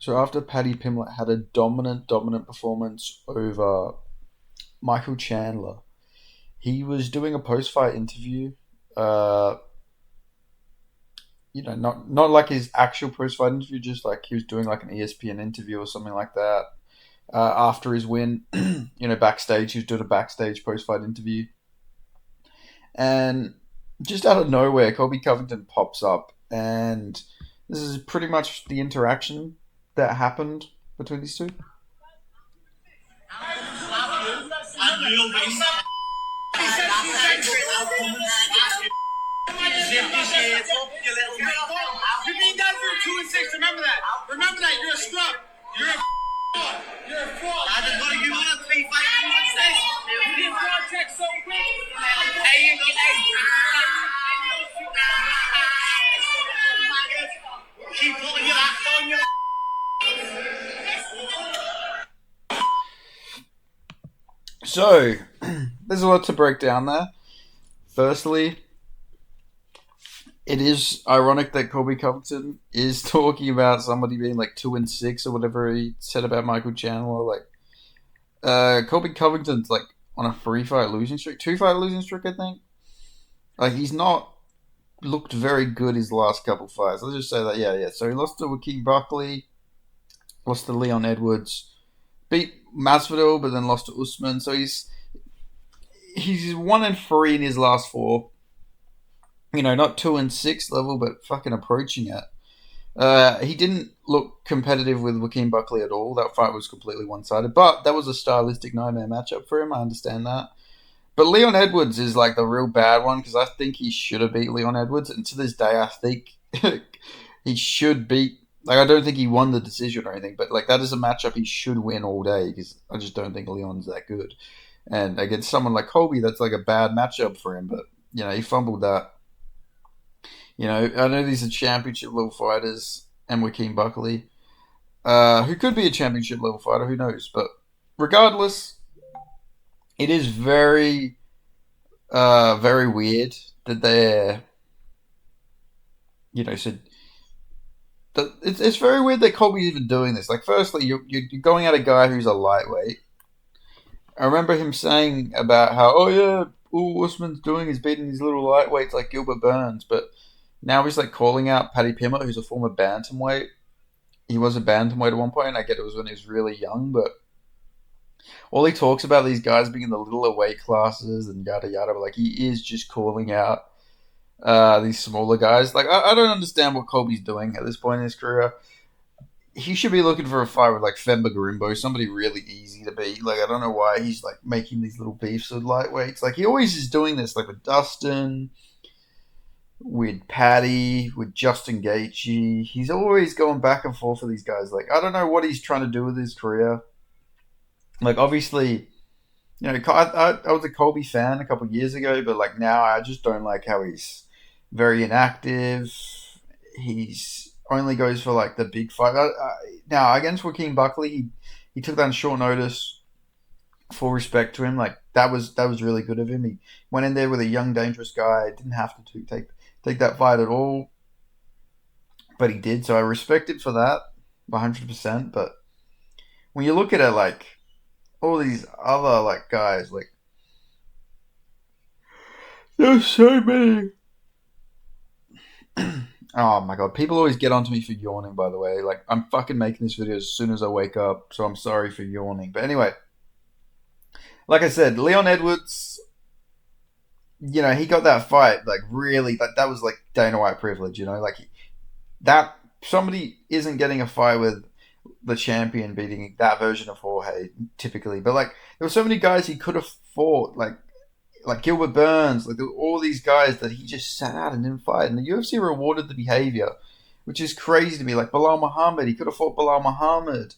So after Paddy Pimblett had a dominant performance over Michael Chandler, he was doing a post-fight interview. Uh, not like his actual post-fight interview, just like he was doing like an ESPN interview or something like that. After his win, backstage, he was doing a backstage post-fight interview, and just out of nowhere, Colby Covington pops up, and this is pretty much the interaction that happened between these two. You're being done for 2-6. Remember that. Remember that. You're a scrub. You're a fraud. You're a fraud. I just want you want to 3 fight 2-6. You did fraud check so quick. Hey, keep pulling your act on your. So, there's a lot to break down there. Firstly, it is ironic that Colby Covington is talking about somebody being like 2-6 or whatever he said about Michael Chandler. Like, Colby Covington's like on a 3-fight losing streak, 2-fight losing streak, I think. Like, he's not looked very good his last couple fights. Let's just say that, yeah. So he lost to Joaquin Buckley, lost to Leon Edwards, beat Masvidal, but then lost to Usman. So he's 1-3 in his last 4. Not 2-6 level, but fucking approaching it. He didn't look competitive with Joaquin Buckley at all. That fight was completely one-sided, but that was a stylistic nightmare matchup for him. I understand that. But Leon Edwards is like the real bad one because I think he should have beat Leon Edwards, and to this day, I think he should beat. Like, I don't think he won the decision or anything, but like that is a matchup he should win all day because I just don't think Leon's that good. And against someone like Colby, that's like a bad matchup for him. But he fumbled that. I know these are championship level fighters and Joaquin Buckley, who could be a championship level fighter. Who knows? But regardless, it is very, very weird that they're, said. It's very weird that Colby's even doing this. Like, firstly, you're going at a guy who's a lightweight. I remember him saying about how, oh yeah, all Usman's doing is beating these little lightweights like Gilbert Burns, but now he's like calling out Paddy Pimblett, who's a former bantamweight. He was a bantamweight at one point. I get it was when he was really young, but all he talks about these guys being in the littler weight classes and yada yada. But like he is just calling out these smaller guys. Like I don't understand what Colby's doing at this point in his career. He should be looking for a fight with like Femba Garimbo, somebody really easy to beat. Like I don't know why he's like making these little beefs with lightweights. Like he always is doing this, like with Dustin, with Paddy, with Justin Gaethje. He's always going back and forth with these guys. Like I don't know what he's trying to do with his career. Like obviously, I was a Colby fan a couple of years ago, but like now I just don't like how he's very inactive. He's only goes for like the big fight. Now against Joaquin Buckley, he took that on short notice. Full respect to him. Like that was really good of him. He went in there with a young, dangerous guy. Didn't have to take that fight at all, but he did. So I respect it for that, 100%. But when you look at it, like all these other like guys, like there's so many. Oh my god, people always get onto me for yawning, by the way. Like, I'm fucking making this video as soon as I wake up, so I'm sorry for yawning. But anyway, like I said, Leon Edwards, he got that fight, like, really, that was like Dana White privilege, like, that, somebody isn't getting a fight with the champion beating that version of Jorge, typically. But, like, there were so many guys he could have fought, like Gilbert Burns, like all these guys that he just sat out and didn't fight. And the UFC rewarded the behavior, which is crazy to me. Like Bilal Muhammad, he could have fought Bilal Muhammad.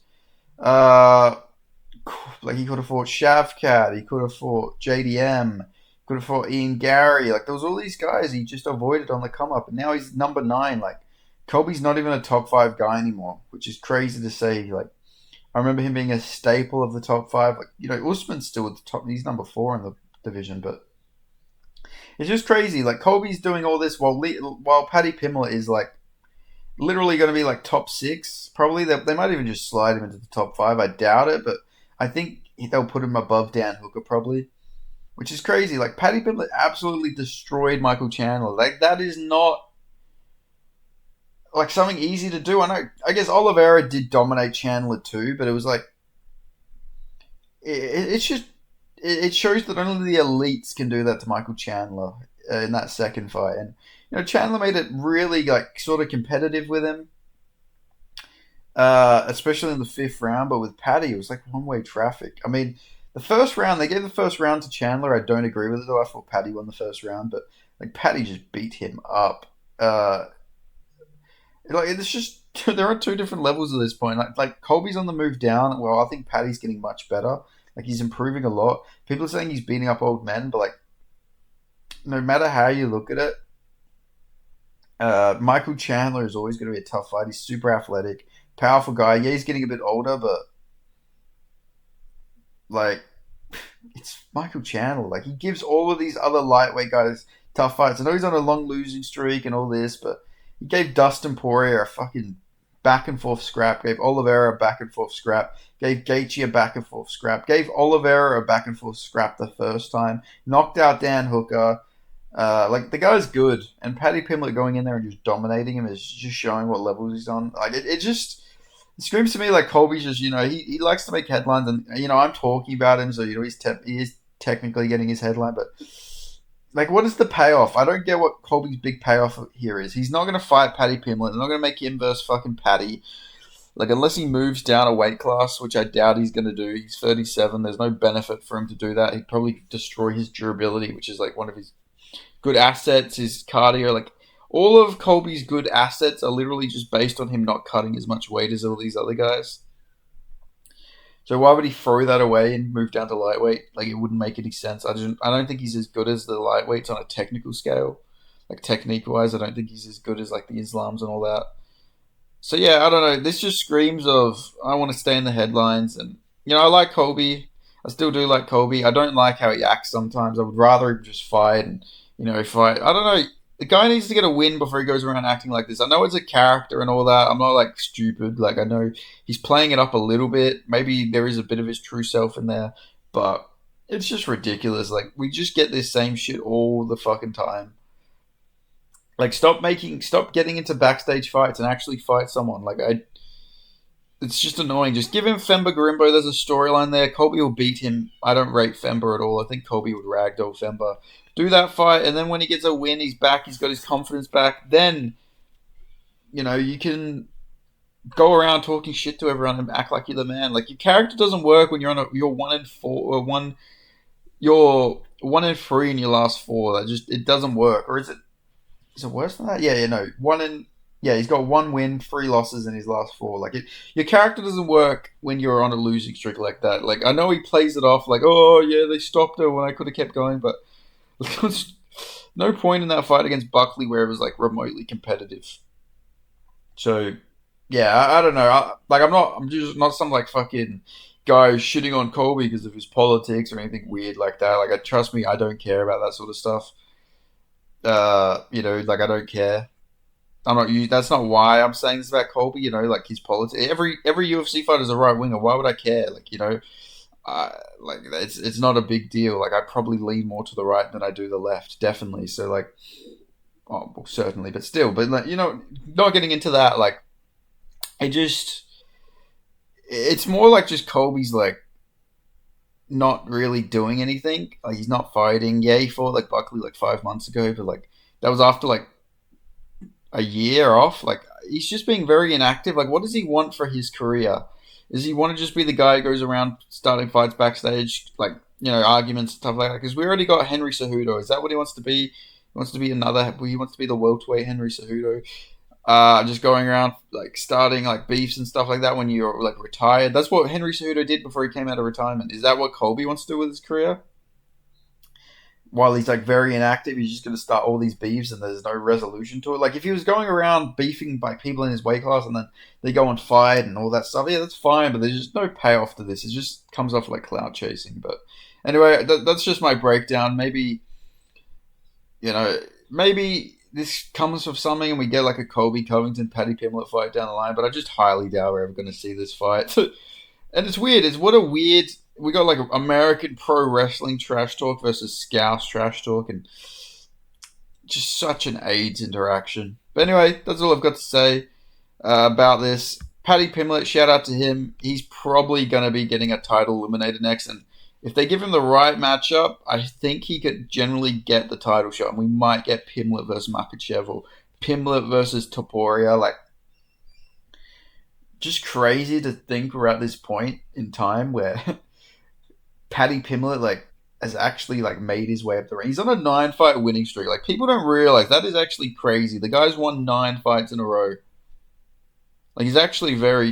Like he could have fought Shavkat, he could have fought JDM, could have fought Ian Gary. Like there was all these guys he just avoided on the come up, and now he's number 9. Like Colby's not even a top 5 guy anymore, which is crazy to say. Like I remember him being a staple of the top 5. Like Usman's still at the top; he's number 4 in the division, but it's just crazy. Like Colby's doing all this while Paddy Pimblett is like literally going to be like top six. Probably they might even just slide him into the top five. I doubt it, but I think they'll put him above Dan Hooker probably, which is crazy. Like Paddy Pimblett absolutely destroyed Michael Chandler. Like that is not like something easy to do. I know. I guess Oliveira did dominate Chandler too, but it was like it's just it shows that only the elites can do that to Michael Chandler in that second fight, and Chandler made it really like sort of competitive with him, especially in the fifth round. But with Paddy, it was like one way traffic. I mean, the first round they gave the first round to Chandler. I don't agree with it though. I thought Paddy won the first round, but like Paddy just beat him up. Like it's just there are two different levels at this point. Like Colby's on the move down. Well, I think Paddy's getting much better. Like he's improving a lot. People are saying he's beating up old men, but like no matter how you look at it, Michael Chandler is always going to be a tough fight. He's super athletic, powerful guy. Yeah, he's getting a bit older, but like it's Michael Chandler. Like he gives all of these other lightweight guys tough fights. I know he's on a long losing streak and all this, but he gave Dustin Poirier a fucking back and forth scrap. Gave Oliveira a back and forth scrap. Gave Gaethje a back and forth scrap. Gave Oliveira a back and forth scrap the first time. Knocked out Dan Hooker. Like the guy's good, and Paddy Pimblett going in there and just dominating him is just showing what levels he's on. Like it just it screams to me like Colby's just he likes to make headlines, and I'm talking about him, so he is technically getting his headline, but like what is the payoff? I don't get what Colby's big payoff here is. He's not going to fight Paddy Pimblett. They're not going to make him versus fucking Paddy. Like unless he moves down a weight class, which I doubt he's going to do. He's 37. There's no benefit for him to do that. He'd probably destroy his durability, which is like one of his good assets, his cardio. Like all of Colby's good assets are literally just based on him not cutting as much weight as all these other guys. So why would he throw that away and move down to lightweight? Like it wouldn't make any sense. I don't think he's as good as the lightweights on a technical scale. Like technique wise, I don't think he's as good as like the Islams and all that. So yeah, I don't know. This just screams of I want to stay in the headlines, and I like Colby. I still do like Colby. I don't like how he acts sometimes. I would rather him just fight and fight. I don't know. The guy needs to get a win before he goes around acting like this. I know it's a character and all that. I'm not like stupid. Like I know he's playing it up a little bit. Maybe there is a bit of his true self in there, but it's just ridiculous. Like we just get this same shit all the fucking time. Like stop getting into backstage fights and actually fight someone. It's just annoying. Just give him Femba Garimbo. There's a storyline there. Colby will beat him. I don't rate Femba at all. I think Colby would ragdoll Femba. Do that fight, and then when he gets a win, he's back. He's got his confidence back. Then, you can go around talking shit to everyone and act like you're the man. Like your character doesn't work when you're 1-4 or you're 1-3 in your last four. It doesn't work. Or is it worse than that? Yeah, no. He's got one win, three losses in his last four. Like your character doesn't work when you're on a losing streak like that. Like I know he plays it off like, oh yeah, they stopped her when I could have kept going, but there's no point in that fight against Buckley where it was like remotely competitive. So yeah, I don't know. I'm just not some like fucking guy shitting on Colby because of his politics or anything weird like that. Like trust me, I don't care about that sort of stuff. Like I don't care. I'm not. That's not why I'm saying this about Colby. Like his politics. Every UFC fighter is a right winger. Why would I care? Like it's not a big deal. Like I probably lean more to the right than I do the left, definitely. So like, oh, well, certainly, but still, but like, not getting into that. Like, it's more like just Colby's like not really doing anything. Like he's not fighting. Yeah, he fought like Buckley like 5 months ago, but like that was after like a year off. Like he's just being very inactive. Like what does he want for his career? Does he want to just be the guy who goes around starting fights backstage, like arguments and stuff like that? Because we already got Henry Cejudo. Is that what he wants to be? He wants to be another. He wants to be the welterweight Henry Cejudo. Just going around like starting like beefs and stuff like that when you're like retired. That's what Henry Cejudo did before he came out of retirement. Is that what Colby wants to do with his career? While he's like very inactive, he's just going to start all these beefs and there's no resolution to it. Like if he was going around beefing by people in his weight class and then they go and fight and all that stuff, yeah, that's fine. But there's just no payoff to this. It just comes off like cloud chasing. But anyway, that's just my breakdown. Maybe maybe this comes from something, and we get like a Colby Covington Paddy Pimblett fight down the line. But I just highly doubt we're ever going to see this fight. And it's weird. It's what a weird. We got like American pro wrestling trash talk versus Scouse trash talk, and just such an AIDS interaction. But anyway, that's all I've got to say about this. Paddy Pimblett, shout out to him. He's probably going to be getting a title eliminator next, and if they give him the right matchup, I think he could generally get the title shot, and we might get Pimblett versus Makachev or Pimblett versus Topuria. Like, just crazy to think we're at this point in time where Paddy Pimblett has actually made his way up the ring. He's on a 9-fight winning streak. Like, people don't realize that is actually crazy. The guy's won 9 fights in a row. Like, he's actually very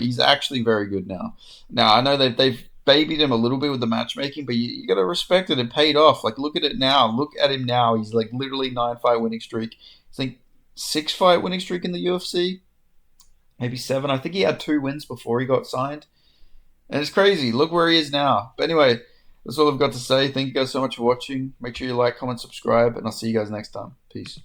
good now. Now I know that they've babied him a little bit with the matchmaking, but you got to respect it. It paid off. Like, look at it now. Look at him now. He's like literally 9-fight winning streak. I think 6-fight winning streak in the UFC, maybe 7. I think he had 2 wins before he got signed, and it's crazy. Look where he is now. But anyway, that's all I've got to say. Thank you guys so much for watching. Make sure you like, comment, subscribe, and I'll see you guys next time. Peace.